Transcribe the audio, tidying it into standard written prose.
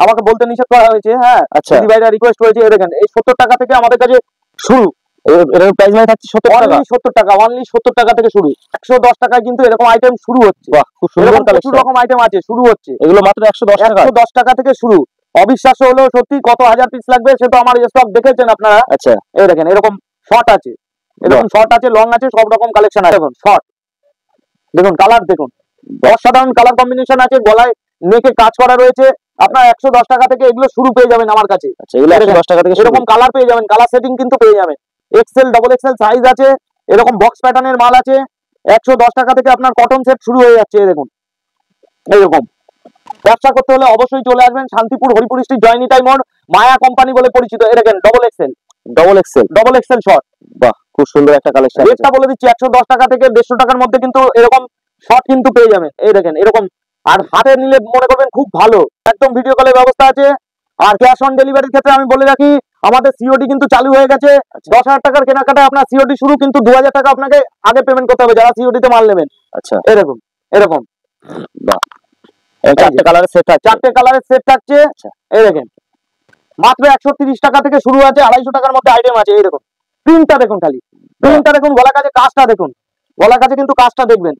আমাকে বলতে নিষেধ করা হয়েছে। হ্যাঁ, আচ্ছা, ভাইরা রিকোয়েস্ট করেছে। দেখেন এই 70 টাকা থেকে আমাদের কাছে শুরু। এর প্রাইস মানে থাকছে 70 টাকা, অনলি 70 টাকা, অনলি 70 টাকা থেকে শুরু। 110 টাকায় কিন্তু এরকম আইটেম শুরু হচ্ছে। বাহ, খুব সুন্দর প্রচুর কালেকশন। রকম আইটেম আছে, শুরু হচ্ছে এগুলো মাত্র 110 টাকা। 110 টাকা থেকে শুরু। অবিশ্বাস্য হলেও সত্যি, কত হাজার পিস লাগবে সে তো আমার স্টক দেখেছেন আপনারা। আচ্ছা, এই দেখেন এরকম শর্ট আছে, এরকম শর্ট আছে, লং আছে, সব রকম কালেকশন আছে। দেখুন শর্ট, দেখুন কালার, দেখুন অসাধারণ কালার কম্বিনেশন আছে। গলায় নেকে কাজ করা রয়েছে। আপনার 110 টাকা থেকে এগুলো শুরু পেয়ে যাবেন আমার কাছে। আচ্ছা, এগুলো 110 টাকা থেকে এরকম কালার পেয়ে যাবেন, কালার সেটিং কিন্তু পেয়ে যাবেন। এক্সেল, ডবল এক্সেল সাইজ আছে, এরকম বক্স প্যাটার্নের মাল আছে। 110 টাকা থেকে আপনার কটন সেট শুরু হয়ে যাচ্ছে। দেখুন এইরকম ব্যবসা করতে হলে অবশ্যই চলে আসবেন শান্তিপুর হরিপুর স্ট্রিট, জয়নিতাই মোড়, মায়া কোম্পানি বলে পরিচিত। এই দেখেন double XL, double XL short. বাহ, খুব সুন্দর একটা কালেকশন। রেটটা বলে দিচ্ছি, 110 টাকা থেকে 150 টাকার মধ্যে কিন্তু এরকম শর্ট কিন্তু পেয়ে যাবেন। এই দেখেন এরকম, আর হাতে নিলে মনে করবেন খুব ভালো, একদম ভিডিও কলের ব্যবস্থা আছে। আর ক্যাশ অন ডেলিভারির ক্ষেত্রে আমি বলে রাখি, আমাদের সিওডি কিন্তু চালু হয়ে গেছে। 10,000 টাকার কেনাকাটা আপনার সিওডি শুরু, কিন্তু 2,000 টাকা আপনাকে আগে পেমেন্ট করতে হবে যারা সিওডি তে মাল নেবেন। আচ্ছা, এরকম এরকম বাহ, চারটে কালারের সেট আছে। 4টে কালারের সেট থাকছে। এই দেখেন মাত্র 130 টাকা থেকে শুরু আছে, 250 টাকার মধ্যে আইটেম আছে। এই দেখুন প্রিন্টটা দেখুন, খালি প্রিন্টটা দেখুন, গলা কাছে কাজটা দেখুন, গলা কাছে কিন্তু কাজটা দেখবেন।